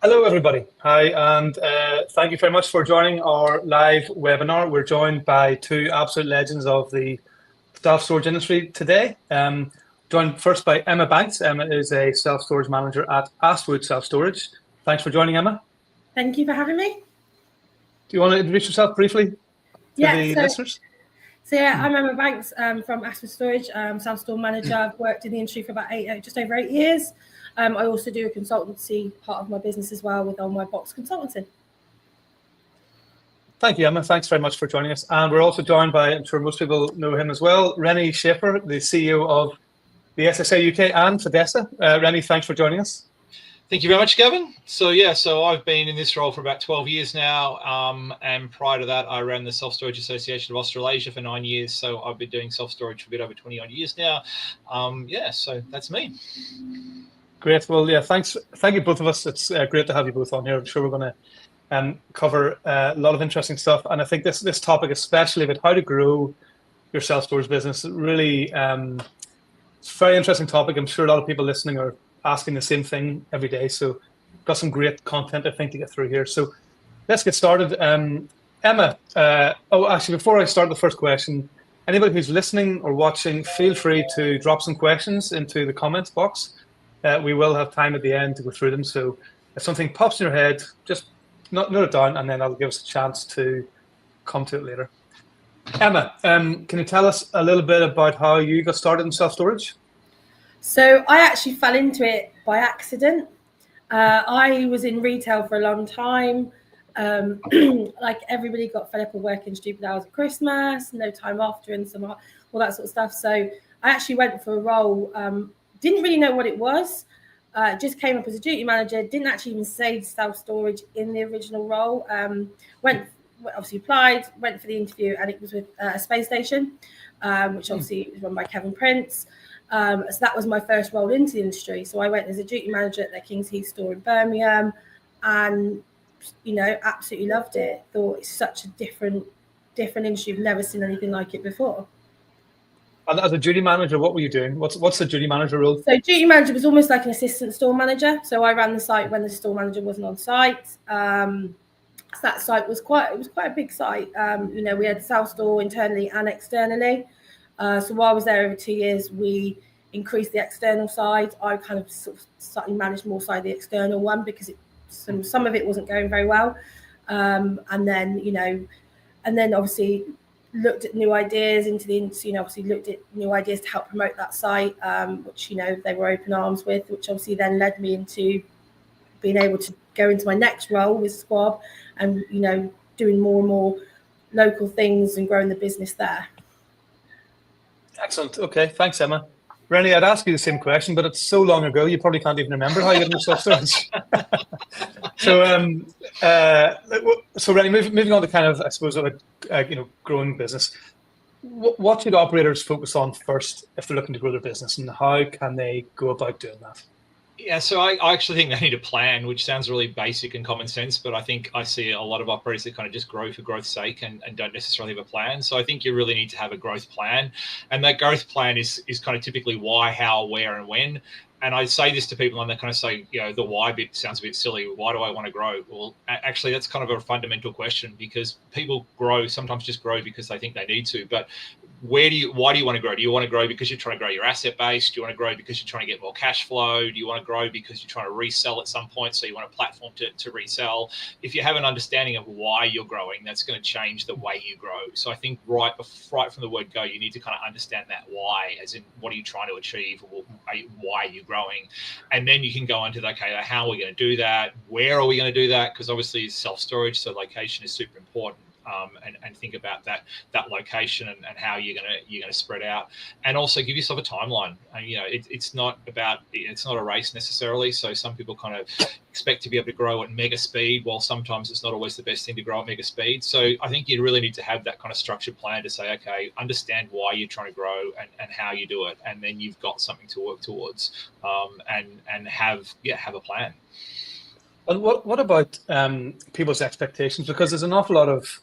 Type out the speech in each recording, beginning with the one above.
Hello, everybody. Hi, and thank you very much for joining our live webinar. We're joined by two absolute legends of the self-storage industry today. Joined first by Emma Banks. Emma is a self-storage manager at Astwood Self-Storage. Thanks for joining, Emma. Thank you for having me. Do you want to introduce yourself briefly to the listeners? So I'm Emma Banks from Astwood Storage, self-store manager. I've worked in the industry for about just over 8 years. I also do a consultancy part of my business as well with On My Box Consultancy. Thank you, Emma. Thanks very much for joining us. And we're also joined by, I'm sure most people know him as well, Rennie Schafer, the CEO of the SSA UK and FEDESSA. Rennie, thanks for joining us. Thank you very much, Gavin. So I've been in this role for about 12 years now. And prior to that, I ran the Self-Storage Association of Australasia for 9 years. So I've been doing self-storage for a bit over 20 odd years now. So that's me. Great. Well, yeah, thanks. Thank you, both of us. It's great to have you both on here. I'm sure we're going to cover a lot of interesting stuff. And I think this topic, especially about how to grow your self-storage business, really, it's a very interesting topic. I'm sure a lot of people listening are asking the same thing every day. So got some great content, I think, to get through here. So let's get started. Emma, actually, before I start the first question, anybody who's listening or watching, feel free to drop some questions into the comments box. We will have time at the end to go through them. So if something pops in your head, just note it down, and then that'll give us a chance to come to it later. Emma, can you tell us a little bit about how you got started in self-storage? So I actually fell into it by accident. I was in retail for a long time. Like everybody got fed up of working stupid hours at Christmas, no time off during summer, all that sort of stuff. So I actually went for a role, didn't really know what it was, just came up as a duty manager, didn't actually even say self-storage in the original role. Obviously applied, went for the interview, and it was with a space station, which obviously was run by Kevin Prince. So that was my first role into the industry. So I went as a duty manager at their King's Heath store in Birmingham, and absolutely loved it. Thought it's such a different industry. I've never seen anything like it before. And as a duty manager, what were you doing? What's the duty manager role? So duty manager was almost like an assistant store manager. So I ran the site when the store manager wasn't on site. So that site was quite a big site. We had self-store internally and externally. So while I was there over 2 years, we increased the external side. I kind of sort of slightly managed more side the external one because some of it wasn't going very well. And then obviously looked at new ideas obviously looked at new ideas to help promote that site, which they were open arms with, which obviously then led me into being able to go into my next role with Squab and doing more and more local things and growing the business there. Excellent. Okay, thanks, Emma. Rennie, I'd ask you the same question, but it's so long ago you probably can't even remember how you got into self-storage. So Rennie, moving on to kind of, I suppose, growing business. What should operators focus on first if they're looking to grow their business, and how can they go about doing that? Yeah, so I actually think they need a plan, which sounds really basic and common sense, but I think I see a lot of operators that kind of just grow for growth's sake and don't necessarily have a plan. So I think you really need to have a growth plan. And that growth plan is kind of typically why, how, where, and when. And I say this to people and they kind of say, the why bit sounds a bit silly. Why do I want to grow? Well, actually, that's kind of a fundamental question, because people sometimes just grow because they think they need to. But why do you want to grow? Do you want to grow because you're trying to grow your asset base? Do you want to grow because you're trying to get more cash flow? Do you want to grow because you're trying to resell at some point, so you want a platform to resell? If you have an understanding of why you're growing, that's going to change the way you grow. So I think right from the word go, you need to kind of understand that why, as in what are you trying to achieve, or why are you growing? And then you can go into, okay, how are we going to do that? Where are we going to do that? Because obviously it's self-storage, so location is super important. And think about that location and how you're gonna spread out, and also give yourself a timeline. And it's not a race necessarily. So some people kind of expect to be able to grow at mega speed, while sometimes it's not always the best thing to grow at mega speed. So I think you really need to have that kind of structured plan to say, okay, understand why you're trying to grow and how you do it, and then you've got something to work towards, and have a plan. And what about people's expectations? Because there's an awful lot of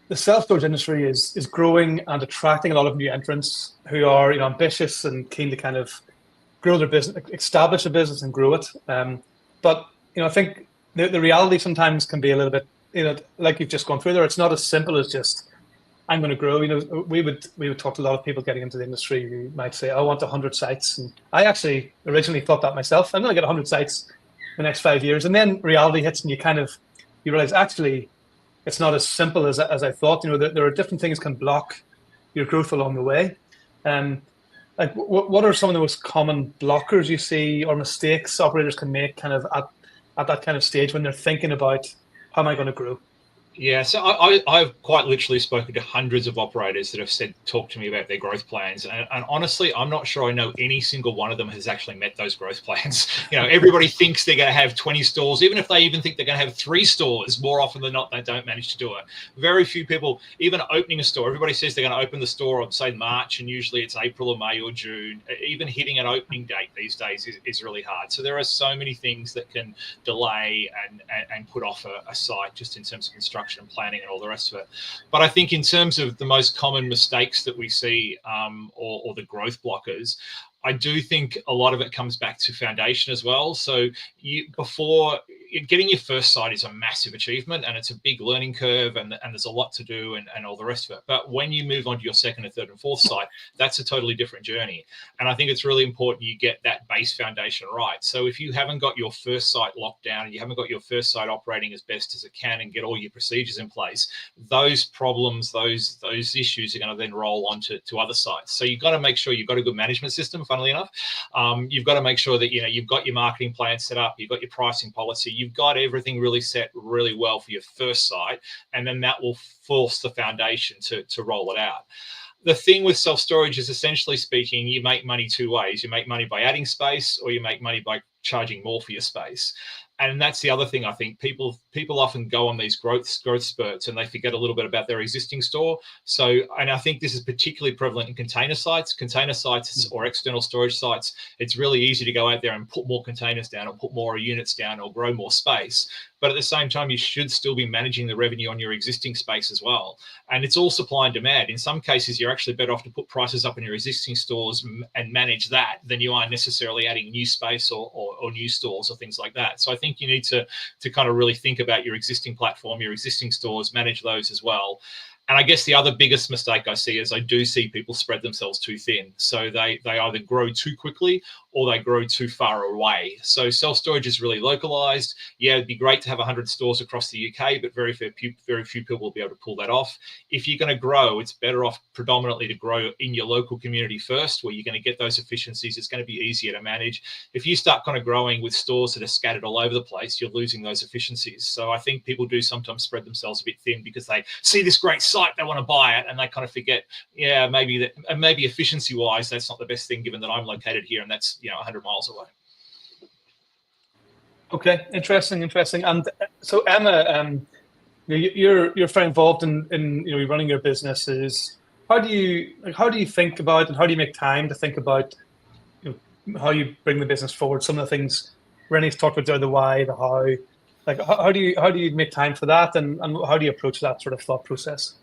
the self-storage industry is growing and attracting a lot of new entrants who are ambitious and keen to kind of grow their business, establish a business and grow it. But I think the reality sometimes can be a little bit, like you've just gone through there. It's not as simple as just, I'm going to grow. We would talk to a lot of people getting into the industry who might say, I want 100 sites. And I actually originally thought that myself. I'm going to get 100 sites the next 5 years. And then reality hits and you realize actually it's not as simple as I thought. There are different things can block your growth along the way. Like what are some of the most common blockers you see or mistakes operators can make kind of at that kind of stage when they're thinking about how am I going to grow? Yeah, so I've quite literally spoken to hundreds of operators that have talked to me about their growth plans. And honestly, I'm not sure I know any single one of them has actually met those growth plans. Everybody thinks they're going to have 20 stores, even if they even think they're going to have 3 stores. More often than not, they don't manage to do it. Very few people, even opening a store, everybody says they're going to open the store on, say, March, and usually it's April or May or June. Even hitting an opening date these days is really hard. So there are so many things that can delay and put off a site just in terms of construction and planning and all the rest of it. But I think in terms of the most common mistakes that we see or the growth blockers, I do think a lot of it comes back to foundation as well. So getting your first site is a massive achievement and it's a big learning curve and there's a lot to do and all the rest of it. But when you move on to your second and third and fourth site, that's a totally different journey. And I think it's really important you get that base foundation right. So if you haven't got your first site locked down and you haven't got your first site operating as best as it can and get all your procedures in place, those problems, those issues are going to then roll on to other sites. So you've got to make sure you've got a good management system, funnily enough. You've got to make sure that you've got your marketing plan set up, you've got your pricing policy, you've got everything really set really well for your first site, and then that will force the foundation to roll it out. The thing with self-storage is, essentially speaking, you make money 2 ways. You make money by adding space, or you make money by charging more for your space. And that's the other thing. I think people often go on these growth spurts and they forget a little bit about their existing store. So, and I think this is particularly prevalent in container sites or external storage sites. It's really easy to go out there and put more containers down or put more units down or grow more space. But at the same time, you should still be managing the revenue on your existing space as well. And it's all supply and demand. In some cases, you're actually better off to put prices up in your existing stores and manage that than you are necessarily adding new space or new stores or things like that. So I think you need to kind of really think about your existing platform, your existing stores, manage those as well. And I guess the other biggest mistake I see is I do see people spread themselves too thin. So they either grow too quickly or they grow too far away. So self-storage is really localized. Yeah, it'd be great to have 100 stores across the UK, but very few people will be able to pull that off. If you're going to grow, it's better off predominantly to grow in your local community first, where you're going to get those efficiencies. It's going to be easier to manage. If you start kind of growing with stores that are scattered all over the place, you're losing those efficiencies. So I think people do sometimes spread themselves a bit thin because they see this great site, they want to buy it, and they kind of forget, yeah, maybe efficiency-wise, that's not the best thing, given that I'm located here and that's 100 miles away. Okay, interesting. And so Emma, you're very involved in running your businesses. How do you think about and how do you make time to think about how you bring the business forward? Some of the things Rennie's talked about, the why, the how. Like how do you make time for that, and how do you approach that sort of thought process?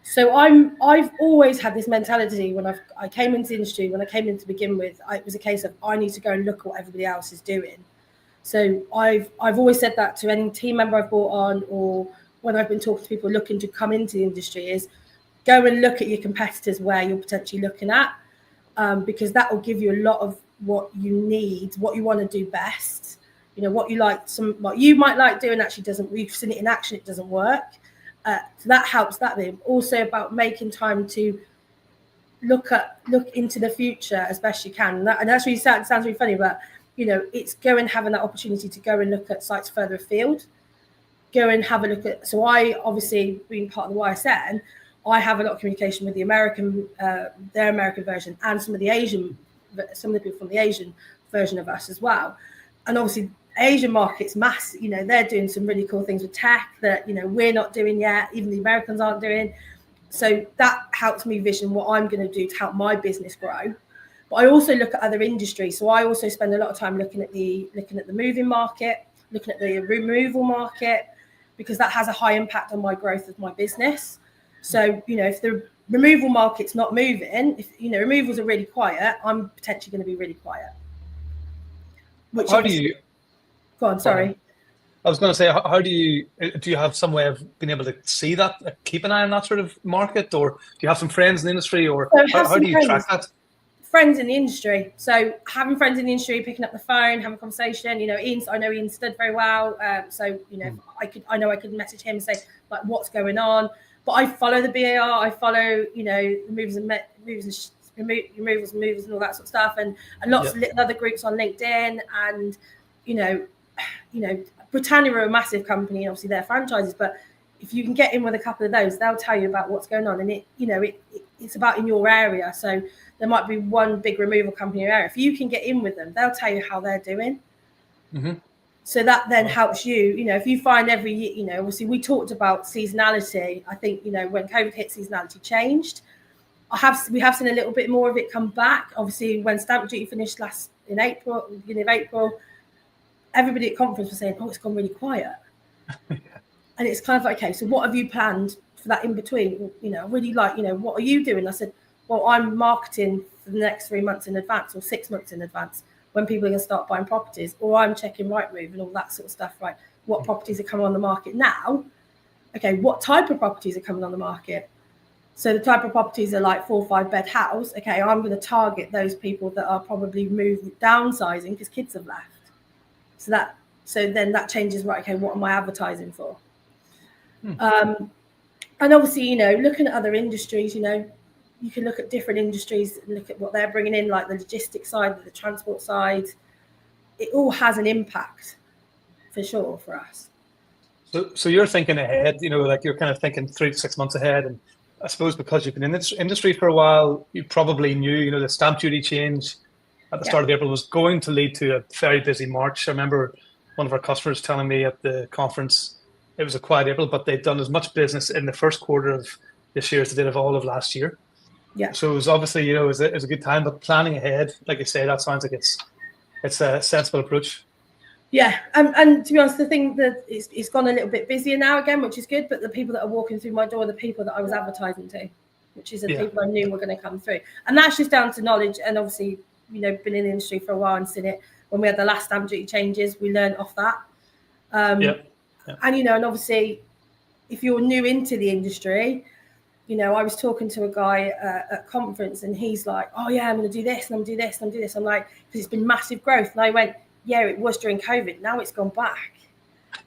So I've always had this mentality when I came into the industry, when I came in to begin with, it was a case of I need to go and look at what everybody else is doing. So I've always said that to any team member I've brought on, or when I've been talking to people looking to come into the industry, is go and look at your competitors where you're potentially looking at, because that will give you a lot of what you need, what you want to do best. What you like, what you might like doing actually doesn't. We've seen it in action; it doesn't work. So that helps that bit. Also about making time to look into the future as best you can. And that's really sounds really funny, but it's going having that opportunity to go and look at sites further afield. Go and have a look at. So I obviously, being part of the YSN, I have a lot of communication with the American, their American version, and some of the people from the Asian version of us as well. And obviously, Asian market's massive. They're doing some really cool things with tech that we're not doing yet, even the Americans aren't doing. So that helps me vision what I'm going to do to help my business grow. But I also look at other industries. So I also spend a lot of time looking at the moving market, looking at the removal market, because that has a high impact on my growth of my business. So if the removal market's not moving, if removals are really quiet, I'm potentially going to be really quiet. How do you? Go on, sorry. I was going to say, how do you have some way of being able to see that, keep an eye on that sort of market, or do you have some friends in the industry, or how do you track that? Friends in the industry. So having friends in the industry, picking up the phone, having a conversation. You know, I know Ian Stud very well. So you know, I know I could message him and say like what's going on. But I follow the BAR. I follow, you know, the movers and movers and all that sort of stuff, and lots of other groups on LinkedIn. And you know, Britannia are a massive company, and obviously they're franchises. But if you can get in with a couple of those, they'll tell you about what's going on, and it's about in your area. So there might be one big removal company in your area. If you can get in with them, they'll tell you how they're doing. Mm-hmm. So that then helps you. You know, if you find every year, you know, obviously we talked about seasonality. I think, you know, when COVID hit, seasonality changed. We have seen a little bit more of it come back. Obviously, when stamp duty finished in April, beginning of April, everybody at conference was saying, "Oh, it's gone really quiet." And it's kind of like, okay, so what have you planned for that in between? You know, really like, you know, what are you doing? I said, well, I'm marketing for the next 3 months in advance or 6 months in advance when people are going to start buying properties, or I'm checking Rightmove and all that sort of stuff, right? What properties are coming on the market now? Okay, what type of properties are coming on the market? So the type of properties are like 4 or 5 bed house. Okay, I'm going to target those people that are probably downsizing because kids have left. So then that changes, right? Okay, what am I advertising for? And obviously, you know, looking at other industries, you know, you can look at different industries and look at what they're bringing in, like the logistics side, the transport side. It all has an impact for sure for us. So you're thinking ahead, you know, like you're kind of thinking 3 to 6 months ahead. And I suppose because you've been in this industry for a while, you probably knew, you know, the stamp duty change at the start of April was going to lead to a very busy March. I remember one of our customers telling me at the conference it was a quiet April, but they'd done as much business in the first quarter of this year as they did of all of last year. Yeah. So it was obviously, you know, it was a good time, but planning ahead, like you say, that sounds like it's a sensible approach. Yeah, and to be honest, the thing that it's gone a little bit busier now again, which is good. But the people that are walking through my door are the people that I was advertising to, which is the people I knew were going to come through. And that's just down to knowledge. And obviously, you know, been in the industry for a while and seen it. When we had the last stamp duty changes, we learned off that. And, you know, and obviously, if you're new into the industry, you know, I was talking to a guy at conference and he's like, oh, yeah, I'm going to do this and I'm going to do this and I'm going to do this. I'm like, because it's been massive growth. And I went, yeah, it was during COVID. Now it's gone back.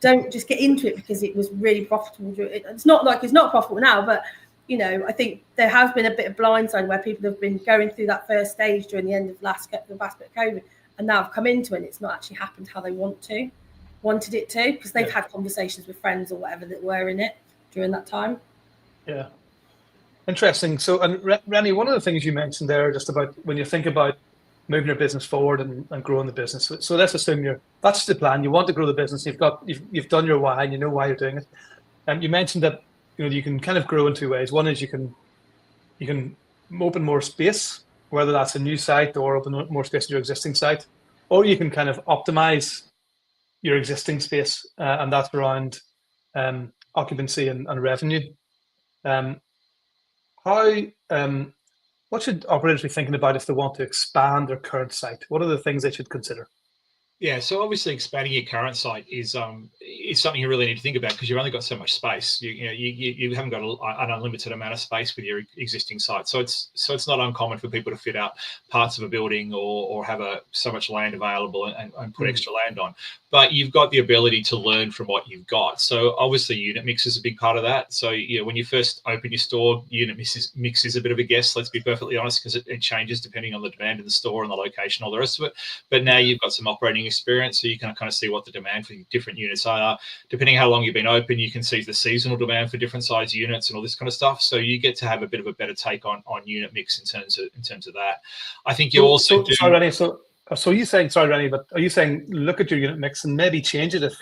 Don't just get into it because it was really profitable. It's not like it's not profitable now, but, you know, I think there has been a bit of blindside where people have been going through that first stage during the end of the last bit of COVID and now have come into it and it's not actually happened how they wanted it to, because they've had conversations with friends or whatever that were in it during that time. Yeah. Interesting. So, and Rennie, one of the things you mentioned there, just about when you think about moving your business forward and growing the business. So let's assume that's the plan. You want to grow the business. You've done your why and you know why you're doing it. And you mentioned that, you know, you can kind of grow in 2 ways. One is you can open more space, whether that's a new site or open more space in your existing site, or you can kind of optimize your existing space, and that's around occupancy and revenue. What should operators be thinking about if they want to expand their current site? What are the things they should consider? Yeah, so obviously expanding your current site is something you really need to think about because you've only got so much space. You haven't got an unlimited amount of space with your existing site. So it's not uncommon for people to fit out parts of a building or have so much land available and put extra land on. But you've got the ability to learn from what you've got. So obviously unit mix is a big part of that. So when you first open your store, unit mix is a bit of a guess, let's be perfectly honest, because it changes depending on the demand in the store and the location, all the rest of it. But now you've got some operating experience, so you can kind of see what the demand for different units are. Depending how long you've been open, you can see the seasonal demand for different size units and all this kind of stuff. So you get to have a bit of a better take on unit mix in terms of that. I think you also do. Sorry, Rennie, so you're saying, sorry, Rennie, but are you saying look at your unit mix and maybe change it if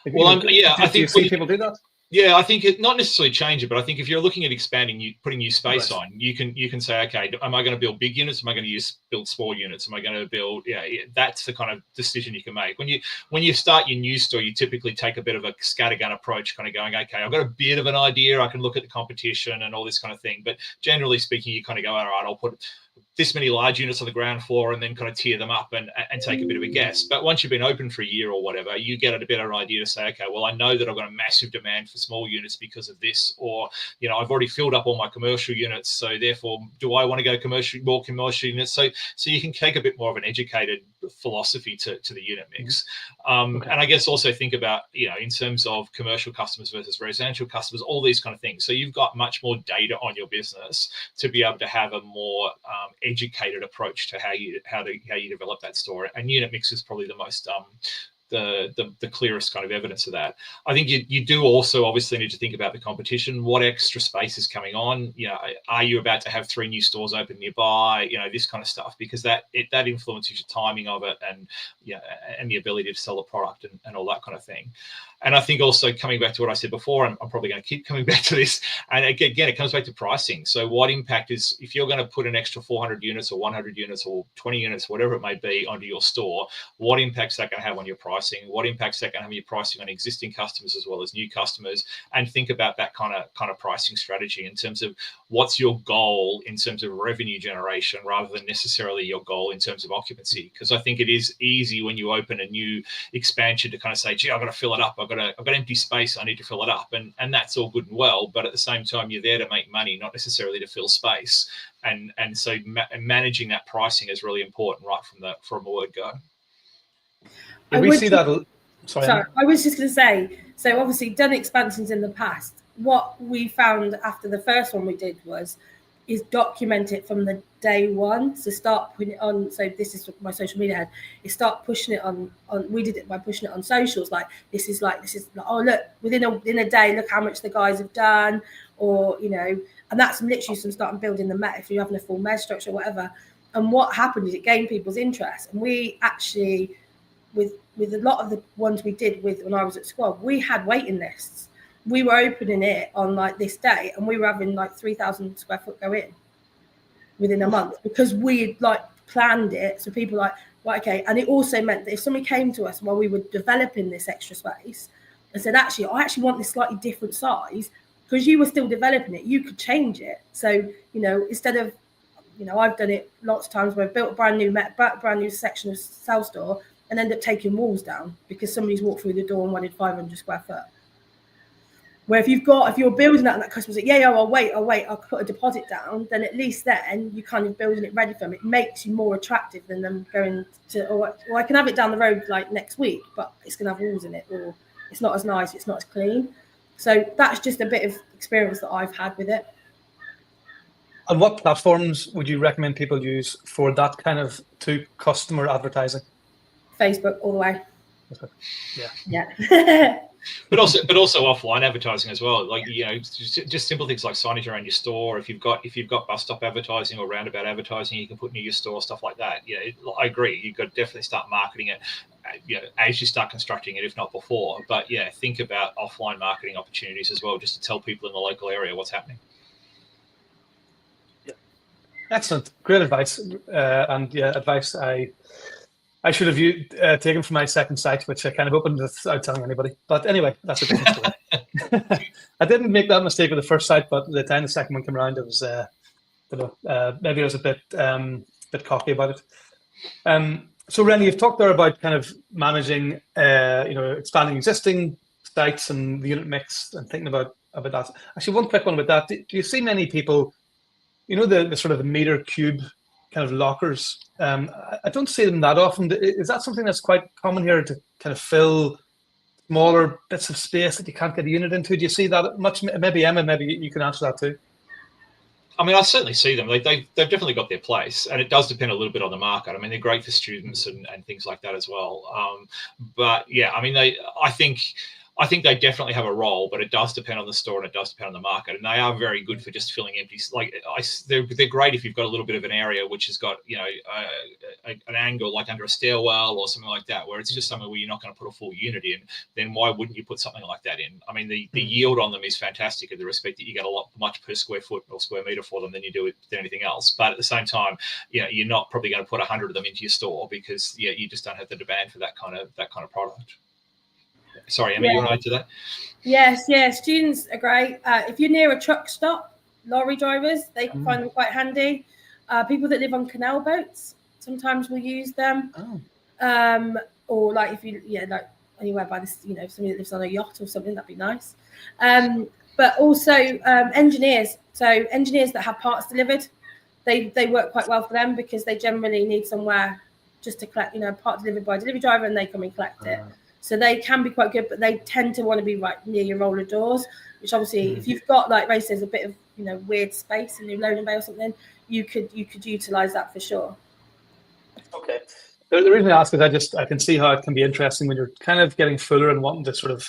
I think you see people do that? Yeah, I think it not necessarily change it, but I think if you're looking at expanding, putting new space on, you can say, okay, am I going to build big units? Am I going to build small units? Am I going to build? Yeah, that's the kind of decision you can make. When you start your new store, you typically take a bit of a scattergun approach, kind of going, okay, I've got a bit of an idea. I can look at the competition and all this kind of thing. But generally speaking, you kind of go, all right, I'll put this many large units on the ground floor and then kind of tier them up and take a bit of a guess. But once you've been open for a year or whatever, you get a better idea to say, okay, well, I know that I've got a massive demand for small units because of this, or, you know, I've already filled up all my commercial units, so therefore, do I want to go more commercial units? So you can take a bit more of an educated philosophy to the unit mix. And I guess also think about, you know, in terms of commercial customers versus residential customers, all these kind of things. So you've got much more data on your business to be able to have a more educated approach to how you develop that store. And unit mix is probably the most the clearest kind of evidence of that. I think you do also obviously need to think about the competition. What extra space is coming on? You know, are you about to have 3 new stores open nearby? You know, this kind of stuff, because that influences your timing of it, and and the ability to sell the product and all that kind of thing. And I think also, coming back to what I said before, I'm probably going to keep coming back to this. And again, it comes back to pricing. So what impact is, if you're going to put an extra 400 units or 100 units or 20 units, whatever it may be, onto your store, what impact is that going to have on your pricing? What impact is that going to have on your pricing on existing customers as well as new customers? And think about that kind of pricing strategy in terms of what's your goal in terms of revenue generation, rather than necessarily your goal in terms of occupancy. Because I think it is easy when you open a new expansion to kind of say, gee, I've got to fill it up. I've got empty space, I need to fill it up, and that's all good and well, but at the same time, you're there to make money, not necessarily to fill space. And so managing that pricing is really important right from the word go. Yeah, we see that. Sorry, I was just going to say, so obviously done expansions in the past. What we found after the first one we did is document it from the day one. So start putting it on. So this is my social media head. Is start pushing it on. We did it by pushing it on socials. This is oh look, within a day, look how much the guys have done, or you know, and that's literally some starting building the Met if you're having a full med structure or whatever. And what happened is it gained people's interest, and we actually, with a lot of the ones we did with when I was at Squad, we had waiting lists. We were opening it on like this day, and we were having like 3,000 square foot go in within a month, because we had like planned it. So people like, right, okay. And it also meant that if somebody came to us while we were developing this extra space and said, actually, I actually want this slightly different size, because you were still developing it, you could change it. So, you know, instead of, you know, I've done it lots of times where I built a brand new section of South Store and ended up taking walls down because somebody's walked through the door and wanted 500 square foot. Where if you're building that and that customer's like, I'll wait, I'll put a deposit down, then at least then you're kind of building it ready for them. It makes you more attractive than them going to, or I can have it down the road like next week, but it's going to have walls in it, or it's not as nice, it's not as clean. So that's just a bit of experience that I've had with it. And what platforms would you recommend people use for that kind of to customer advertising? Facebook all the way. Yeah. But also offline advertising as well. Like, you know, just simple things like signage around your store. If you've got bus stop advertising or roundabout advertising, you can put near your store, stuff like that. Yeah, I agree. You've got to definitely start marketing it, you know, as you start constructing it, if not before. But yeah, think about offline marketing opportunities as well, just to tell people in the local area what's happening. Yeah, excellent, great advice, and yeah, advice I should have taken from my second site, which I kind of opened without telling anybody. But anyway, that's a different story. I didn't make that mistake with the first site, but the time the second one came around, it was, maybe I was a bit cocky about it. So Rennie, you've talked there about kind of managing, expanding existing sites and the unit mix and thinking about that. Actually, one quick one with that. Do you see many people, you know, the sort of the meter cube kind of lockers? I don't see them that often. Is that something that's quite common here, to kind of fill smaller bits of space that you can't get a unit into? Do you see that much? Maybe Emma, maybe you can answer that too. I mean, I certainly see them. They've definitely got their place, and it does depend a little bit on the market. I mean, they're great for students and things like that as well. But yeah, I mean, I think they definitely have a role, but it does depend on the store and it does depend on the market. And they are very good for just filling empty. Like they're great if you've got a little bit of an area which has got, you know, an angle like under a stairwell or something like that, where it's just somewhere where you're not going to put a full unit in. Then why wouldn't you put something like that in? I mean, the yield on them is fantastic in the respect that you get much per square foot or square meter for them than you do with anything else. But at the same time, you know, you're not probably going to put 100 of them into your store because you just don't have the demand for that kind of product. Sorry, Emma, you want to add to that? Yes. Students are great. If you're near a truck stop, lorry drivers, they can find them quite handy. People that live on canal boats sometimes will use them. Oh. Or like if you, like anywhere by this, if somebody that lives on a yacht or something, that'd be nice. But also engineers. So engineers that have parts delivered, they work quite well for them because they generally need somewhere just to collect, part delivered by a delivery driver, and they come and collect it. So they can be quite good, but they tend to want to be right near your roller doors, which obviously if you've got, like Ray says, a bit of weird space in your loading bay or something, you could utilize that for sure. Okay. The reason I ask is I can see how it can be interesting when you're kind of getting fuller and wanting to sort of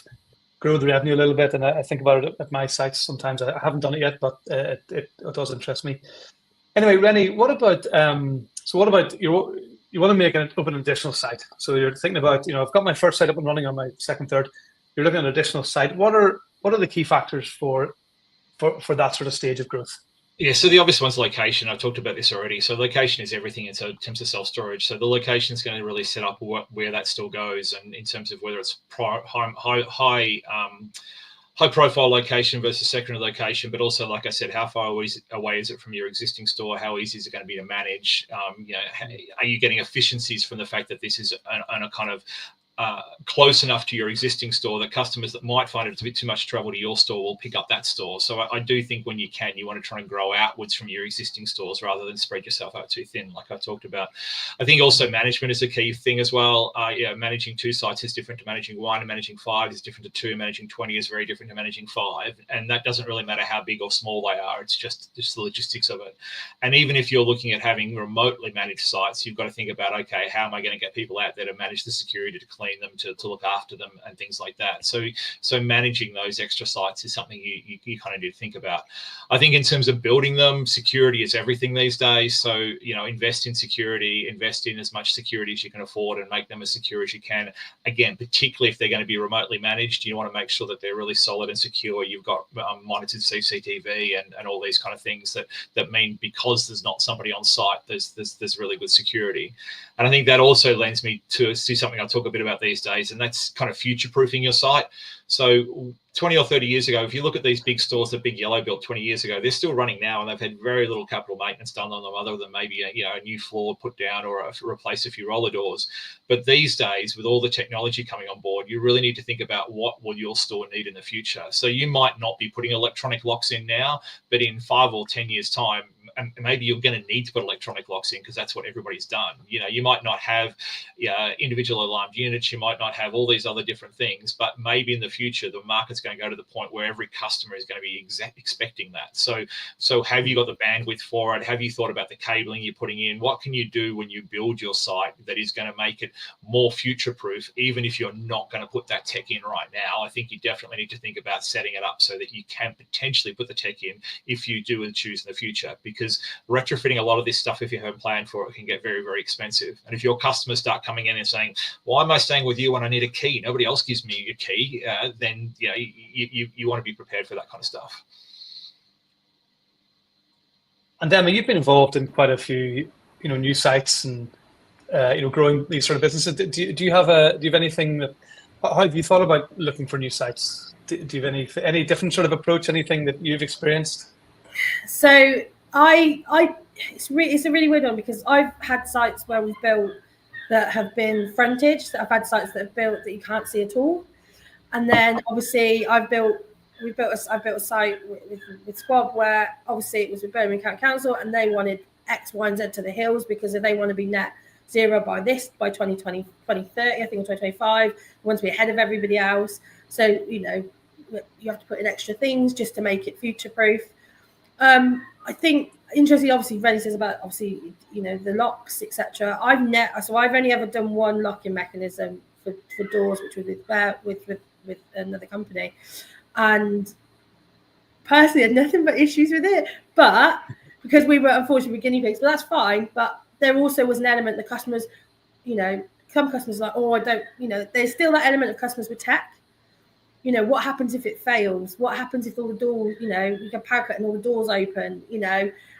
grow the revenue a little bit. And I think about it at my sites sometimes. I haven't done it yet, but it does interest me. Anyway, Rennie, what about you want to open an additional site? So you're thinking about, I've got my first site up and running on my second, third. You're looking at an additional site. What are the key factors for that sort of stage of growth? Yeah, so the obvious one's location. I've talked about this already. So location is everything in terms of self-storage. So the location is going to really set up where that store goes, and in terms of whether it's high profile location versus secondary location, but also, like I said, how far away is it from your existing store? How easy is it going to be to manage? Are you getting efficiencies from the fact that this is on a kind of close enough to your existing store that customers that might find it a bit too much trouble to your store will pick up that store? So I do think when you can, you want to try and grow outwards from your existing stores rather than spread yourself out too thin, like I talked about. I think also management is a key thing as well. Managing 2 sites is different to managing 1, and managing 5 is different to 2, managing 20 is very different to managing 5. And that doesn't really matter how big or small they are. It's just the logistics of it. And even if you're looking at having remotely managed sites, you've got to think about, okay, how am I going to get people out there to manage the security, to clean them, to look after them, and things like that. So managing those extra sites is something you kind of need to think about. I think in terms of building them, security is everything these days. So invest in security, invest in as much security as you can afford, and make them as secure as you can. Again, particularly if they're going to be remotely managed, you want to make sure that they're really solid and secure. You've got monitored CCTV and all these kind of things that mean, because there's not somebody on site, there's really good security. And I think that also lends me to something I talk a bit about these days, and that's kind of future-proofing your site. So 20 or 30 years ago, if you look at these big stores that Big Yellow built 20 years ago, they're still running now, and they've had very little capital maintenance done on them other than maybe a new floor put down or replace a few roller doors. But these days, with all the technology coming on board, you really need to think about what will your store need in the future. So you might not be putting electronic locks in now, but in 5 or 10 years' time, and maybe you're going to need to put electronic locks in because that's what everybody's done. You might not have individual alarmed units, you might not have all these other different things, but maybe in the future the market's going to go to the point where every customer is going to be expecting that. So have you got the bandwidth for it? Have you thought about the cabling you're putting in? What can you do when you build your site that is going to make it more future-proof, even if you're not going to put that tech in right now? I think you definitely need to think about setting it up so that you can potentially put the tech in if you do and choose in the future, because retrofitting a lot of this stuff, if you haven't planned for it, can get very, very expensive. And if your customers start coming in and saying, why am I staying with you when I need a key? Nobody else gives me a key. Then you want to be prepared for that kind of stuff. And Emma, you've been involved in quite a few, new sites and growing these sort of businesses. Do you have anything that? How have you thought about looking for new sites? Do you have any different sort of approach? Anything that you've experienced? So it's a really weird one, because I've had sites where we've built that have been frontage. That I've had sites that have built that you can't see at all, and then obviously I've built a site with Squab where obviously it was with Birmingham County Council, and they wanted X, Y, and Z to the hills because they want to be net zero by 2020, 2030, I think, or 2025. They want to be ahead of everybody else. So you have to put in extra things just to make it future proof. I think interestingly, obviously, Rennie says about the locks, etc. I've only ever done one locking mechanism for doors, which was with another company, and personally had nothing but issues with it. But because we were unfortunately guinea pigs, but that's fine. But there also was an element the customers, some customers are like, oh, I don't, there's still that element of customers with tech. What happens if it fails? What happens if all the doors, you can power cut and all the doors open,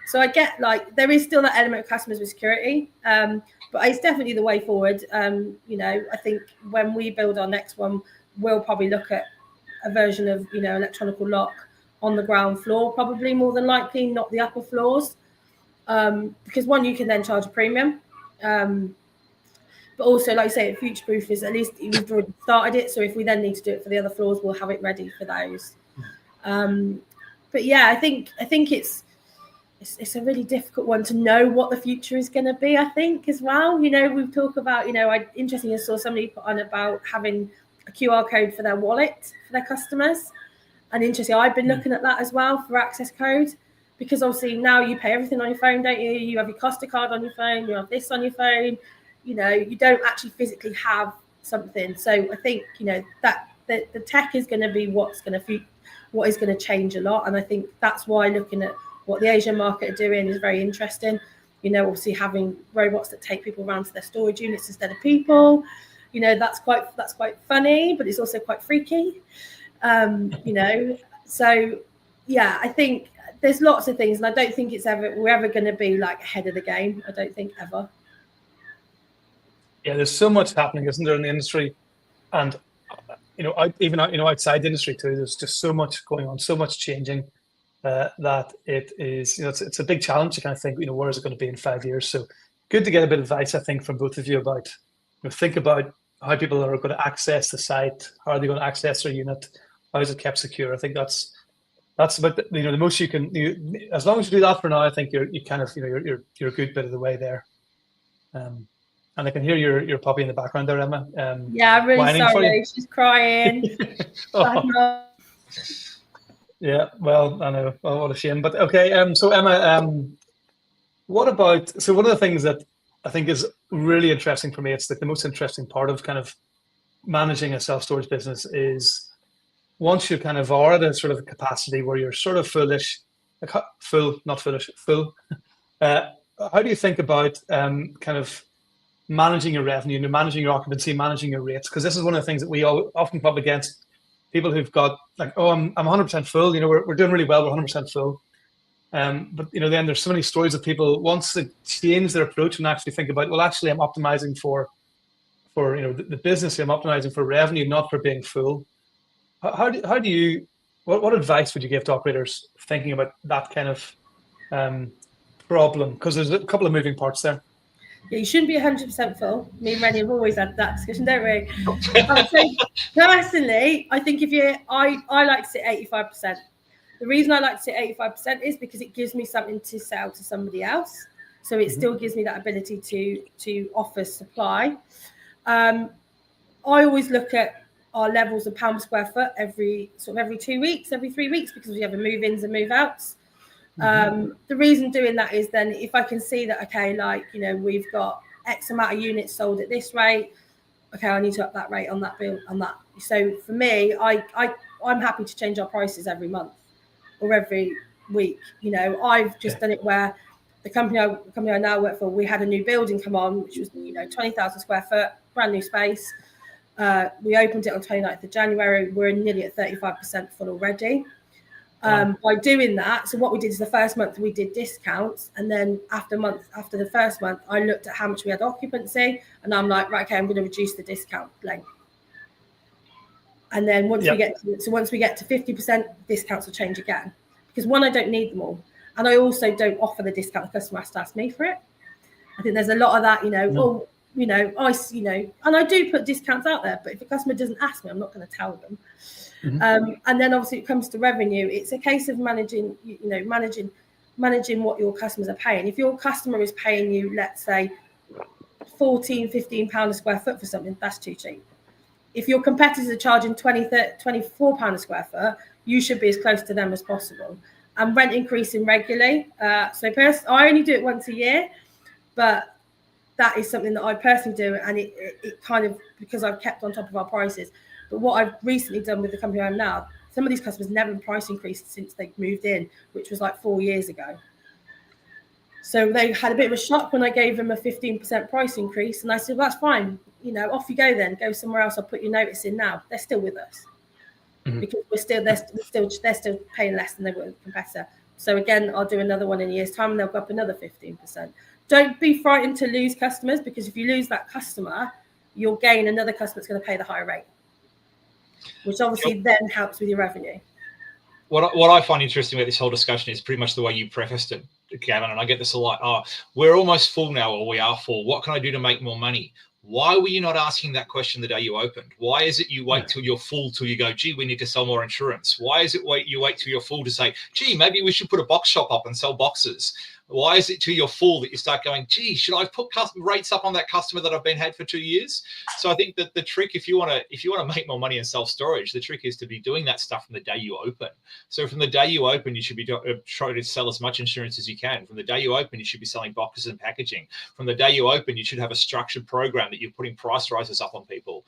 So I get there is still that element of customers with security, but it's definitely the way forward. I think when we build our next one, we'll probably look at a version of, electronic lock on the ground floor, probably more than likely, not the upper floors. because one, you can then charge a premium. But also, like I say, future-proof is at least we've already started it. So if we then need to do it for the other floors, we'll have it ready for those. But yeah, I think it's a really difficult one to know what the future is going to be, I think, as well. You know, we talk about, you know, I interestingly saw somebody put on about having a QR code for their wallet for their customers. And interestingly, I've been looking at that as well for access code, because obviously now you pay everything on your phone, don't you? You have your Costa card on your phone, you have this on your phone. You know, you don't actually physically have something. So I think, you know, that the tech is going to be what is going to change a lot. And I think that's why looking at what the Asian market are doing is very interesting. You know, obviously having robots that take people around to their storage units instead of people. You know, that's quite funny, but it's also quite freaky. You know, so yeah, I think there's lots of things, and I don't think we're ever going to be like ahead of the game. I don't think ever. Yeah, there's so much happening, isn't there, in the industry, and you know, outside the industry too. There's just so much going on, so much changing, that it is, you know, it's a big challenge to kind of think, you know, where is it going to be in 5 years? So good to get a bit of advice, I think, from both of you about, you know, think about how people are going to access the site, how are they going to access their unit, how is it kept secure? I think that's about the most you can. As long as you do that for now, I think you're a good bit of the way there. And I can hear your puppy in the background there, Emma. Yeah, I'm really sorry. She's crying. Oh. Yeah, well, I know. Oh, what a shame. But okay, so Emma, what about? So one of the things that I think is really interesting for me, it's like the most interesting part of kind of managing a self-storage business is once you kind of are at a sort of capacity where you're sort of full. How do you think about kind of managing your revenue, managing your occupancy, managing your rates? Because this is one of the things that we often come up against. People who've got like, oh, I'm 100% full. You know, we're doing really well. We're 100% full. But you know, then there's so many stories of people once they change their approach and actually think about, well, actually, I'm optimizing for you know the business. I'm optimizing for revenue, not for being full. How do you? What advice would you give to operators thinking about that kind of problem? Because there's a couple of moving parts there. Yeah, you shouldn't be 100% full. Me and Rennie have always had that discussion, don't we? So personally, I think I like to sit 85%. The reason I like to sit 85% is because it gives me something to sell to somebody else. So it still gives me that ability to offer supply. I always look at our levels of pound per square foot every 2 weeks, every 3 weeks, because we have a move-ins and move-outs. The reason doing that is then if I can see that, okay, like, you know, we've got X amount of units sold at this rate, okay, I need to up that rate on that bill, on that. So for me, I'm happy to change our prices every month or every week. You know, I've just done it where the company I now work for, we had a new building come on, which was, you know, 20,000 square foot, brand new space. We opened it on 29th of January. We're nearly at 35% full already. By doing that, so what we did is the first month we did discounts, and then after the first month, I looked at how much we had occupancy, and I'm like, right, okay, I'm going to reduce the discount length. And then once we get to 50%, discounts will change again, because one, I don't need them all, and I also don't offer the discount. The customer has to ask me for it. I think there's a lot of that, you know. And I do put discounts out there, but if a customer doesn't ask me, I'm not going to tell them. And then obviously it comes to revenue. It's a case of managing what your customers are paying. If your customer is paying you, let's say, £14-15 a square foot for something, that's too cheap. If your competitors are charging £24 a square foot, you should be as close to them as possible. And rent increasing regularly. So I only do it once a year, but that is something that I personally do, and it kind of, because I've kept on top of our prices. But what I've recently done with the company I'm now, some of these customers never price increased since they moved in, which was like 4 years ago. So they had a bit of a shock when I gave them a 15% price increase, and I said, well, that's fine. You know, off you go then. Go somewhere else. I'll put your notice in now. They're still with us because they're still paying less than they were with a competitor. So again, I'll do another one in a year's time, and they'll go up another 15%. Don't be frightened to lose customers, because if you lose that customer, you'll gain another customer that's going to pay the higher rate, which obviously then helps with your revenue. What I find interesting about this whole discussion is pretty much the way you prefaced it. Gavin, and I get this a lot. Oh, we're almost full now, or we are full. What can I do to make more money? Why were you not asking that question the day you opened? Why is it you wait till you're full till you go, gee, we need to sell more insurance? Why is it you wait till you're full to say, gee, maybe we should put a box shop up and sell boxes? Why is it till you're full that you start going, gee, should I put rates up on that customer that I've been had for 2 years? So I think that the trick, if you want to make more money in self-storage, the trick is to be doing that stuff from the day you open. So from the day you open, you should be trying to sell as much insurance as you can. From the day you open, you should be selling boxes and packaging. From the day you open, you should have a structured program that you're putting price rises up on people.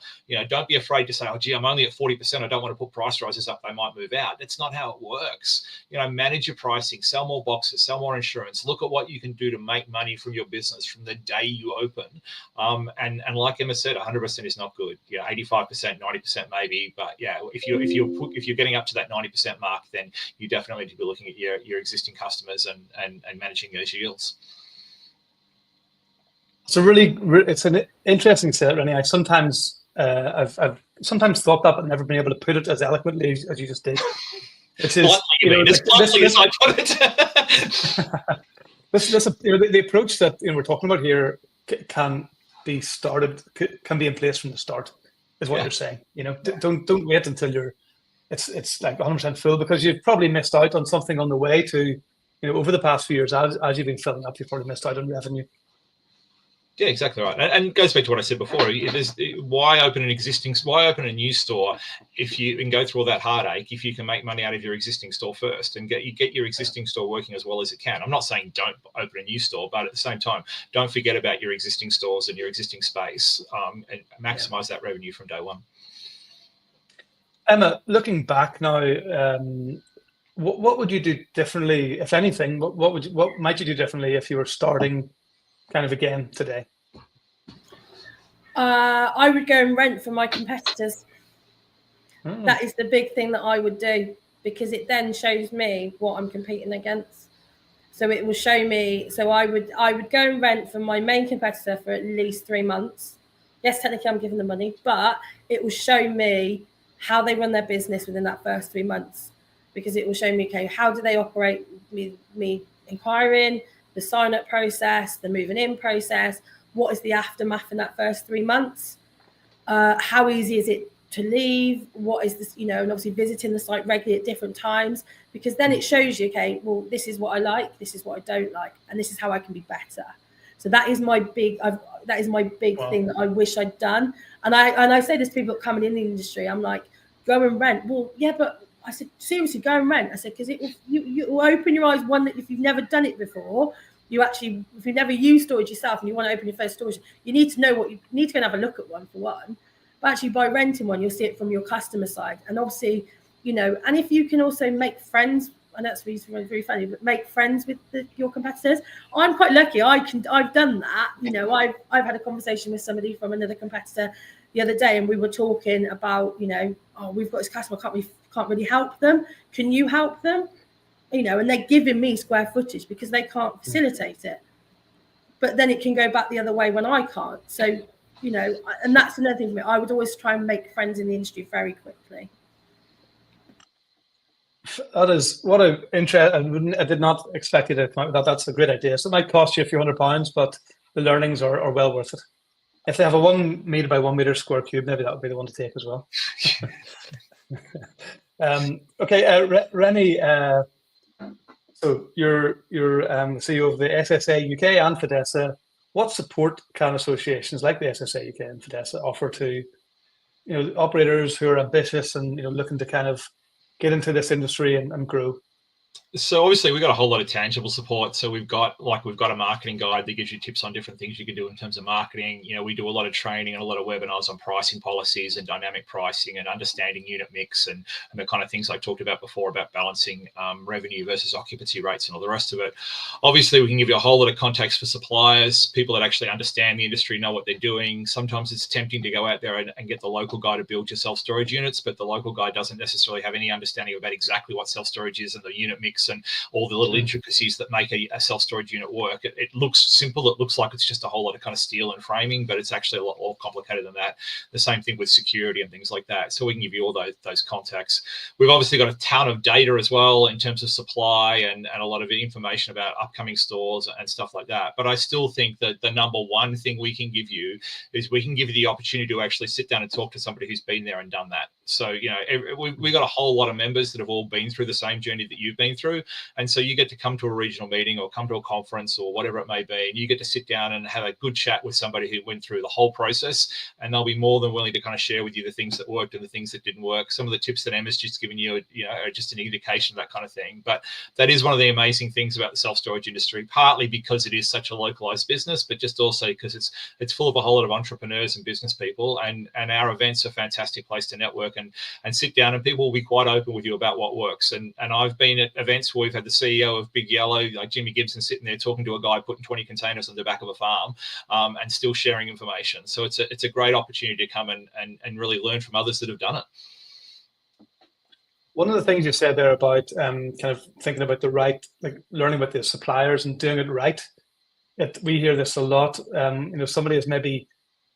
Don't be afraid to say, oh, gee, I'm only at 40%. I don't want to put price rises up. They might move out. That's not how it works. Manage your pricing, sell more boxes, sell more insurance. Look at what you can do to make money from your business from the day you open. And like Emma said, 100% is not good. 85%, 90% maybe. But if you're getting up to that 90% mark, then you definitely need to be looking at your existing customers and managing those yields. It's an interesting set, Rennie. I've sometimes thought that, but never been able to put it as eloquently as you just did. Which is as bluntly as I put it. The approach that we're talking about here can be in place from the start, is what you're saying. Don't wait until it's like 100% full, because you've probably missed out on something on the way to, over the past few years as you've been filling up, you've probably missed out on revenue. Yeah, exactly right. And it goes back to what I said before. Why open a new store if you can go through all that heartache, if you can make money out of your existing store first and get your existing store working as well as it can? I'm not saying don't open a new store, but at the same time, don't forget about your existing stores and your existing space, and maximize that revenue from day one. Emma, looking back now, what would you do differently, if anything? What might you do differently if you were starting kind of again today? I would go and rent from my competitors. That is the big thing that I would do, because it then shows me what I'm competing against. So it will show me. So I would go and rent from my main competitor for at least 3 months. Yes, technically I'm giving them money, but it will show me how they run their business within that first 3 months, because it will show me, okay, how do they operate with me inquiring, the sign-up process, the moving in process, what is the aftermath in that first 3 months? How easy is it to leave? What is this, and obviously visiting the site regularly at different times, because then it shows you, okay, well, this is what I like, this is what I don't like, and this is how I can be better. So that is my big thing that I wish I'd done. And I say this to people coming in the industry, I'm like, go and rent. Well, yeah, but I said, seriously, go and rent. I said, because you will open your eyes. One, that if you've never done it before, if you've never used storage yourself and you want to open your first storage, you need to know what you need to go and have a look at one for one. But actually, by renting one, you'll see it from your customer side. And obviously, and if you can also make friends, and that's really, really funny, but make friends with your competitors. I'm quite lucky. I've done that. I've had a conversation with somebody from another competitor the other day, and we were talking about, we've got this customer, can't really help them. Can you help them? And they're giving me square footage because they can't facilitate it. But then it can go back the other way when I can't. So, and that's another thing for me. I would always try and make friends in the industry very quickly. That is what an interest. I did not expect you to come out with that. That's a great idea. So it might cost you a few £100, but the learnings are well worth it. If they have a 1 meter by 1 meter square cube, maybe that would be the one to take as well. Okay, Rennie. So you're CEO of the SSA UK and FEDESSA. What support can associations like the SSA UK and FEDESSA offer to operators who are ambitious and looking to kind of get into this industry and grow? So obviously we've got a whole lot of tangible support. So we've got a marketing guide that gives you tips on different things you can do in terms of marketing. We do a lot of training and a lot of webinars on pricing policies and dynamic pricing and understanding unit mix and the kind of things I talked about before about balancing revenue versus occupancy rates and all the rest of it. Obviously we can give you a whole lot of context for suppliers, people that actually understand the industry, know what they're doing. Sometimes it's tempting to go out there and get the local guy to build your self-storage units, but the local guy doesn't necessarily have any understanding about exactly what self-storage is and the unit component mix and all the little intricacies that make a self-storage unit work. It looks simple. It looks like it's just a whole lot of kind of steel and framing, but it's actually a lot more complicated than that. The same thing with security and things like that. So we can give you all those contacts. We've obviously got a ton of data as well in terms of supply and a lot of information about upcoming stores and stuff like that. But I still think that the number one thing we can give you is we can give you the opportunity to actually sit down and talk to somebody who's been there and done that. So, you know, we've got a whole lot of members that have all been through the same journey that you've been through. And so you get to come to a regional meeting or come to a conference or whatever it may be, and you get to sit down and have a good chat with somebody who went through the whole process, and they'll be more than willing to kind of share with you the things that worked and the things that didn't work. Some of the tips that Emma's just given you, you know, are just an indication of that kind of thing. But that is one of the amazing things about the self-storage industry, partly because it is such a localized business, but just also because it's full of a whole lot of entrepreneurs and business people, and our events are a fantastic place to network and sit down, and people will be quite open with you about what works. And I've been at events where we've had the CEO of Big Yellow, like Jimmy Gibson, sitting there talking to a guy putting 20 containers on the back of a farm, and still sharing information. So it's a great opportunity to come and really learn from others that have done it. One of the things you said there about kind of thinking about the right, like learning about the suppliers and doing it right. We hear this a lot. You know, somebody has maybe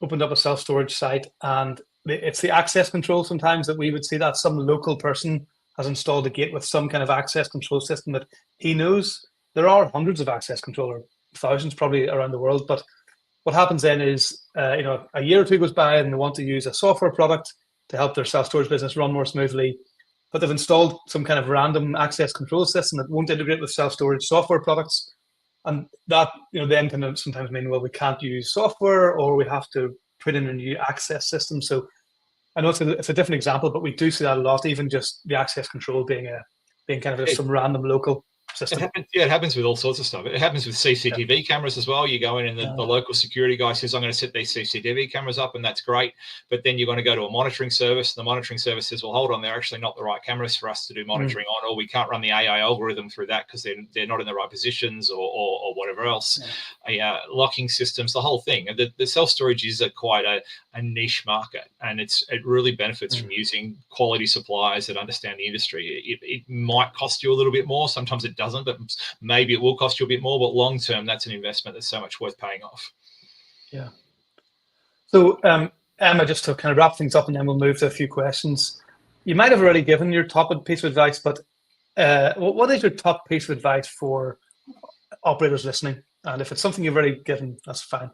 opened up a self-storage site, and it's the access control sometimes that we would see that some local person has installed a gate with some kind of access control system that he knows. There are hundreds of access control, or thousands probably around the world. But what happens then is, you know, a year or two goes by and they want to use a software product to help their self-storage business run more smoothly, but they've installed some kind of random access control system that won't integrate with self-storage software products. And that, you know, then can sometimes mean, well, we can't use software, or we have to put in a new access system. So I know it's a different example, but we do see that a lot, even just the access control being kind of some random local system. It happens with all sorts of stuff. It happens with CCTV cameras as well. You go in and the local security guy says, I'm going to set these CCTV cameras up, and that's great. But then you're going to go to a monitoring service, and the monitoring service says, well, hold on, they're actually not the right cameras for us to do monitoring on, or we can't run the AI algorithm through that because they're not in the right positions or whatever else. Locking systems, the whole thing. The self-storage is quite a niche market, and it really benefits from using quality suppliers that understand the industry. It might cost you a little bit more. Sometimes it doesn't, but maybe it will cost you a bit more, but long term, that's an investment that's so much worth paying off. Yeah. So Emma, just to kind of wrap things up, and then we'll move to a few questions. You might have already given your top piece of advice, but what is your top piece of advice for operators listening? And if it's something you've already given, that's fine.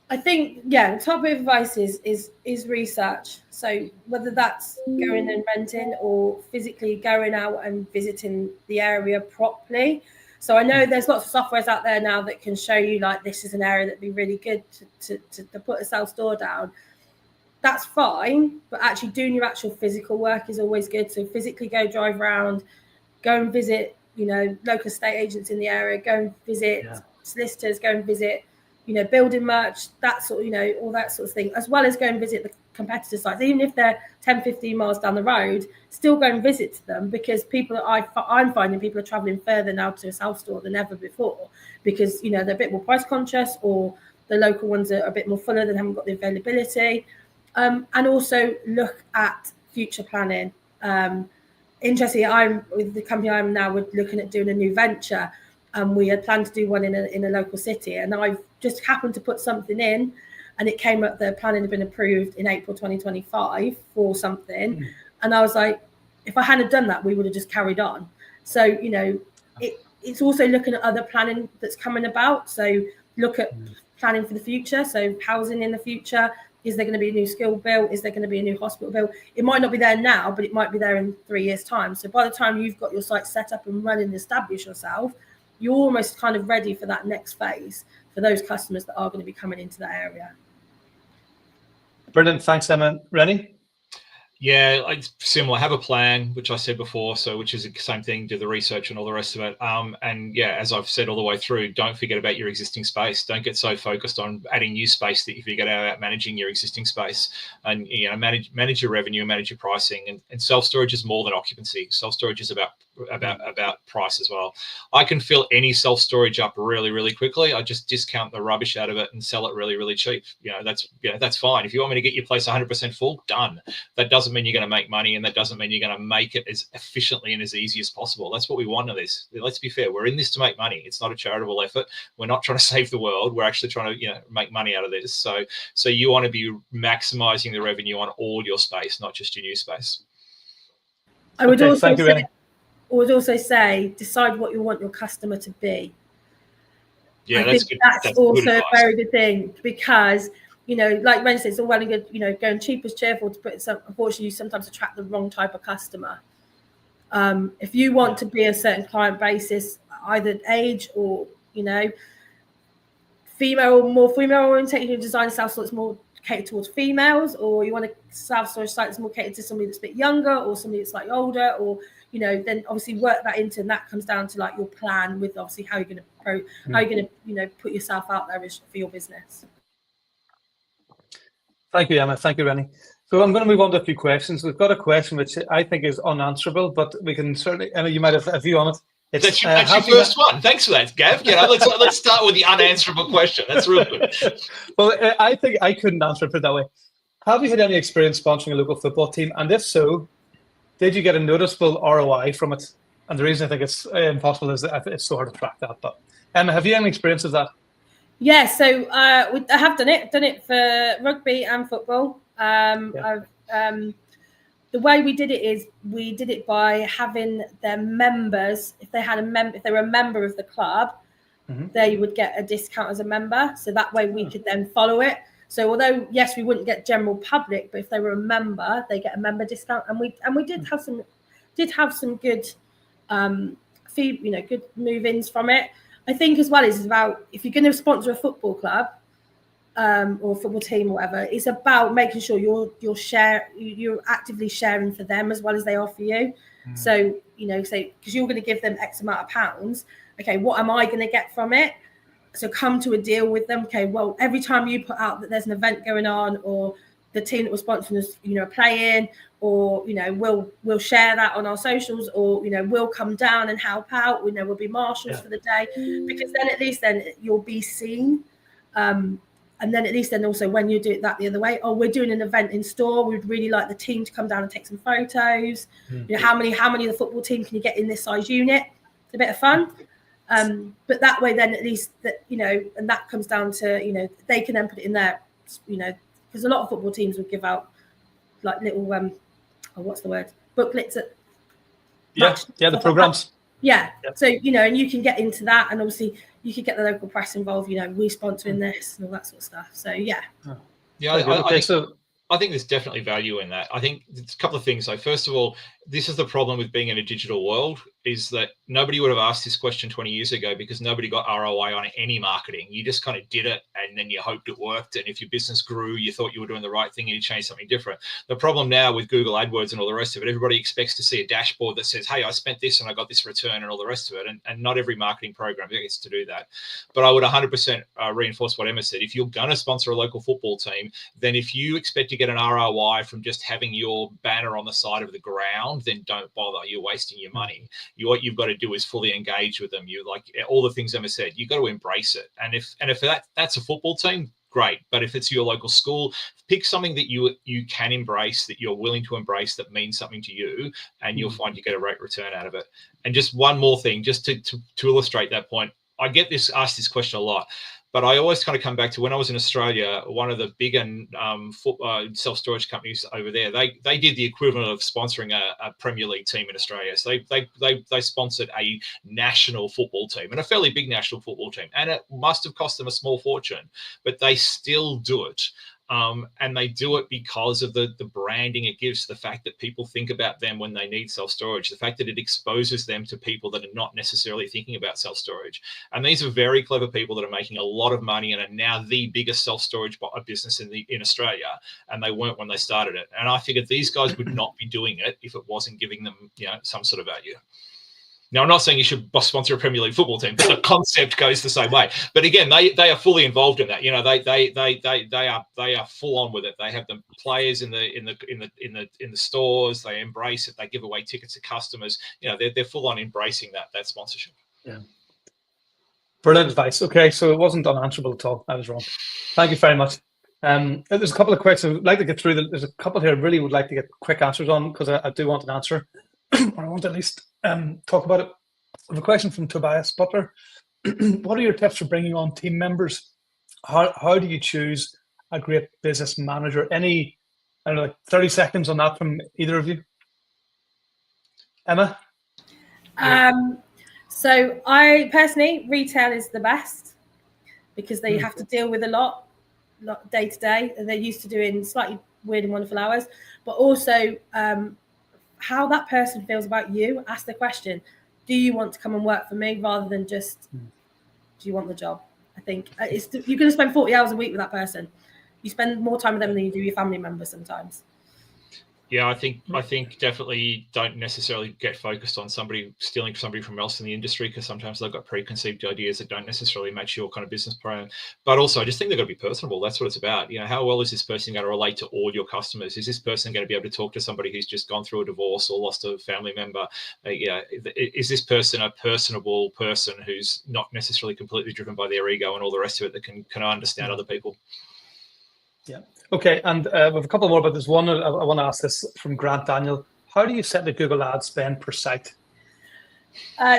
I think, the top bit of advice is research. So whether that's going and renting or physically going out and visiting the area properly. So I know there's lots of softwares out there now that can show you, like, this is an area that'd be really good to put a self-store down. That's fine, but actually doing your actual physical work is always good. So physically go drive around, go and visit, you know, local estate agents in the area, go and visit solicitors, go and visit, you know, building merch, that sort of, you know, all that sort of thing, as well as go and visit the competitor sites. Even if they're 10, 15 miles down the road, still go and visit them, because I'm finding people are traveling further now to a self-store than ever before, because, you know, they're a bit more price conscious, or the local ones are a bit more fuller, they haven't got the availability. And also look at future planning. Interestingly, I'm with the company I'm now, we're looking at doing a new venture. We had planned to do one in a local city, and I've just happened to put something in, and it came up, the planning had been approved in April 2025 for something. And I was like, if I hadn't done that, we would have just carried on. So, you know, it's also looking at other planning that's coming about. So look at planning for the future. So housing in the future. Is there going to be a new school built? Is there going to be a new hospital built? It might not be there now, but it might be there in 3 years' time. So by the time you've got your site set up and running and established yourself, you're almost kind of ready for that next phase for those customers that are going to be coming into that area. Brilliant. Thanks, Emma. Rennie? Yeah, it's similar. Have a plan, which I said before, so which is the same thing, do the research and all the rest of it. And yeah, as I've said all the way through, don't forget about your existing space. Don't get so focused on adding new space that you forget about managing your existing space. And, you know, manage your revenue, manage your pricing. And self-storage is more than occupancy. Self-storage is about about price as well. I can fill any self-storage up really, really quickly. I just discount the rubbish out of it and sell it really, really cheap. That's fine. If you want me to get your place 100% full, done. That doesn't mean you're going to make money, and that doesn't mean you're going to make it as efficiently and as easy as possible. That's what we want of this. Let's be fair. We're in this to make money. It's not a charitable effort. We're not trying to save the world. We're actually trying to make money out of this. So you want to be maximizing the revenue on all your space, not just your new space. I would also say decide what you want your customer to be. Yeah, I think that's also a very good thing, because like Rennie said, it's all well and good, going cheap is cheerful to put some. Unfortunately, you sometimes attract the wrong type of customer. If you want to be a certain client basis, either age or more female oriented, you design self-storage that's more catered towards females, or you want a self-storage site that's more catered to somebody that's a bit younger or somebody that's slightly older, or then obviously work that into, and that comes down to like your plan with obviously how you're going to put yourself out there for your business. Thank you, Emma. Thank you, Rennie. So I'm going to move on to a few questions. We've got a question which I think is unanswerable, but we can certainly, Emma, you might have a view on it. That's your first one. Thanks for that, Gav. Let's start with the unanswerable question. That's real good. Well, I think I couldn't answer it that way. Have you had any experience sponsoring a local football team? And if so, did you get a noticeable ROI from it? And the reason I think it's impossible is that it's so hard to track that. But Emma, have you any experience of that? Yeah, so I have done it for rugby and football. The way we did it is we did it by having their members. If they were a member of the club, they would get a discount as a member. So that way we could then follow it. So although yes, we wouldn't get general public, but if they were a member, they get a member discount. And we did have some good good move-ins from it. I think as well is about, if you're going to sponsor a football club or a football team or whatever, it's about making sure you're actively sharing for them as well as they are for you. So say, because you're going to give them X amount of pounds, okay, what am I going to get from it? So come to a deal with them. Okay, well, every time you put out that there's an event going on, or the team that was sponsoring us, are playing, or we'll share that on our socials, or we'll come down and help out. We'll be marshals for the day, because then at least you'll be seen. And then at least also when you do it that the other way, we're doing an event in store, we'd really like the team to come down and take some photos. How many of the football team can you get in this size unit? It's a bit of fun. But that way then at least that and that comes down to they can then put it in there, because a lot of football teams would give out like little what's the word, booklets at the programs. So and you can get into that, and obviously you could get the local press involved, we're sponsoring this and all that sort of stuff. So I think there's definitely value in that. I think there's a couple of things. So first of all, this is the problem with being in a digital world, is that nobody would have asked this question 20 years ago, because nobody got ROI on any marketing. You just kind of did it, and then you hoped it worked. And if your business grew, you thought you were doing the right thing and you changed something different. The problem now with Google AdWords and all the rest of it, everybody expects to see a dashboard that says, hey, I spent this and I got this return and all the rest of it. And not every marketing program gets to do that. But I would 100% reinforce what Emma said. If you're going to sponsor a local football team, then if you expect to get an ROI from just having your banner on the side of the ground, then don't bother. You're wasting your money. What you've got to do is fully engage with them. You, like all the things Emma said, you've got to embrace it. And if that's a football team, great. But if it's your local school, pick something that you can embrace, that you're willing to embrace, that means something to you, and you'll find you get a great return out of it. And just one more thing, just to illustrate that point, I get asked this question a lot. But I always kind of come back to when I was in Australia, one of the bigger self-storage companies over there, they did the equivalent of sponsoring a Premier League team in Australia. So they sponsored a national football team, and a fairly big national football team. And it must have cost them a small fortune, but they still do it. And they do it because of the branding it gives, the fact that people think about them when they need self-storage, the fact that it exposes them to people that are not necessarily thinking about self-storage. And these are very clever people that are making a lot of money and are now the biggest self-storage business in Australia, and they weren't when they started it. And I figured these guys would not be doing it if it wasn't giving them some sort of value. Now, I'm not saying you should sponsor a Premier League football team, but the concept goes the same way. But again, they are fully involved in that. You know, they are full on with it. They have the players in the stores. They embrace it. They give away tickets to customers. You know, they're full on embracing that sponsorship. Yeah. Brilliant advice. Okay, so it wasn't unanswerable at all. I was wrong. Thank you very much. There's a couple of questions I'd like to get through. There's a couple here I really would like to get quick answers on, because I do want an answer. Or I want to at least talk about it. I have a question from Tobias Butler. What are your tips for bringing on team members? How do you choose a great business manager? Any, I don't know, like 30 seconds on that from either of you? Emma? So I personally, retail is the best, because they have to deal with a lot day to day, and they're used to doing slightly weird and wonderful hours, but also how that person feels about you. Ask the question, do you want to come and work for me, rather than just, do you want the job? I think you're going to spend 40 hours a week with that person. You spend more time with them than you do your family members sometimes. Yeah, I think definitely don't necessarily get focused on stealing somebody from else in the industry, because sometimes they've got preconceived ideas that don't necessarily match your kind of business plan. But also, I just think they've got to be personable. That's what it's about. You know, how well is this person going to relate to all your customers? Is this person going to be able to talk to somebody who's just gone through a divorce or lost a family member? Is this person a personable person who's not necessarily completely driven by their ego and all the rest of it, that can understand other people? Yeah. Okay, and we have a couple more, but there's one I want to ask this from Grant Daniel. How do you set the Google ad spend per site?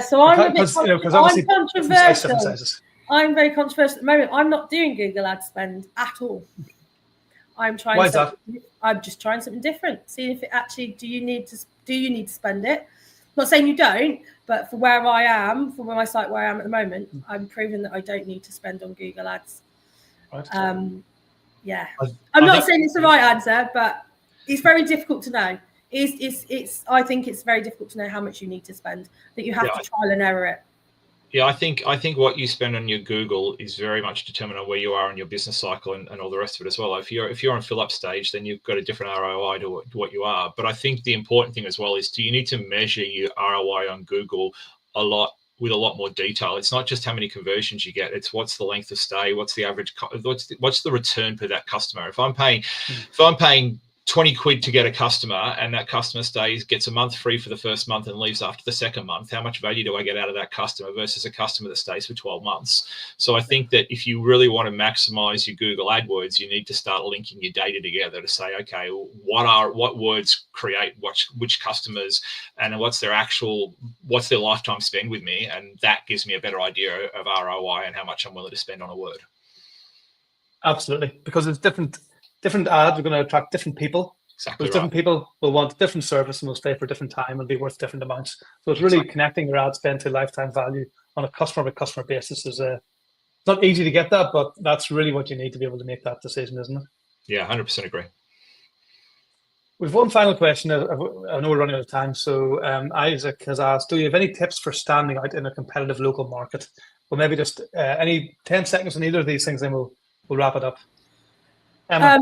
So I'm a bit controversial. I'm very controversial at the moment. I'm not doing Google ad spend at all. I'm trying. Why is that? I'm just trying something different. Seeing if it actually do you need to spend it? I'm not saying you don't, but for where I am, for my site where I am at the moment, I'm proving that I don't need to spend on Google ads. Right. Yeah, I'm not saying it's the right answer, but it's very difficult to know. I think it's very difficult to know how much you need to spend. That you have to trial and error it. Yeah, I think what you spend on your Google is very much determined on where you are in your business cycle and all the rest of it as well. If you're on fill up stage, then you've got a different ROI to what you are. But I think the important thing as well is, do you need to measure your ROI on Google with a lot more detail? It's not just how many conversions you get, it's what's the length of stay, what's the average, what's the return per that customer. If I'm paying 20 quid to get a customer, and that customer gets a month free for the first month and leaves after the second month, how much value do I get out of that customer versus a customer that stays for 12 months? So I think that if you really want to maximize your Google AdWords, you need to start linking your data together to say, okay, what words create which customers, and what's their lifetime spend with me, and that gives me a better idea of ROI and how much I'm willing to spend on a word. Absolutely, because it's different ads are going to attract different people. Exactly. Different people will want different service and will stay for different time and be worth different amounts. So it's really connecting your ad spend to lifetime value on a customer basis. It's not easy to get that, but that's really what you need to be able to make that decision, isn't it? Yeah, 100% agree. We've one final question. I know we're running out of time. So Isaac has asked, do you have any tips for standing out in a competitive local market? Well, maybe just any 10 seconds on either of these things, then we'll wrap it up. Have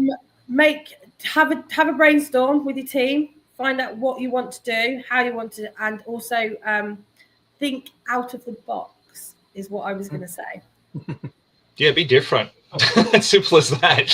a brainstorm with your team, find out what you want to do, how you want to, and also think out of the box is what I was going to say. Yeah, be different. As simple as that.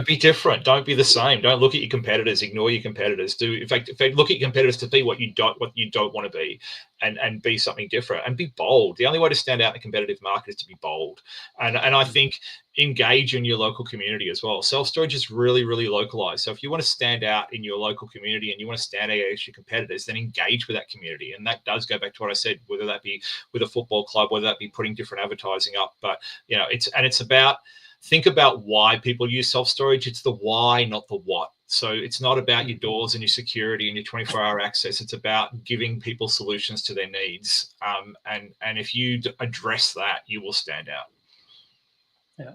Be different. Don't be the same. Don't look at your competitors. Ignore your competitors. In fact, look at your competitors to be what you don't want to be, and be something different, and be bold. The only way to stand out in a competitive market is to be bold. And I think engage in your local community as well. Self-storage is really, really localized. So if you want to stand out in your local community and you want to stand out against your competitors, then engage with that community. And that does go back to what I said, whether that be with a football club, whether that be putting different advertising up. But it's about, think about why people use self-storage. It's the why, not the what. So it's not about your doors and your security and your 24-hour access. It's about giving people solutions to their needs. And if you address that, you will stand out. Yeah.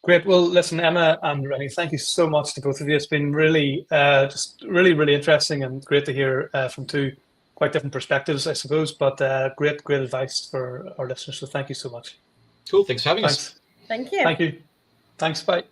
Great. Well, listen, Emma and Rennie, thank you so much to both of you. It's been really, just really, really interesting and great to hear from two quite different perspectives, I suppose, but great advice for our listeners. So thank you so much. Cool. Thanks for having us. Thank you. Thank you. Thanks. Bye.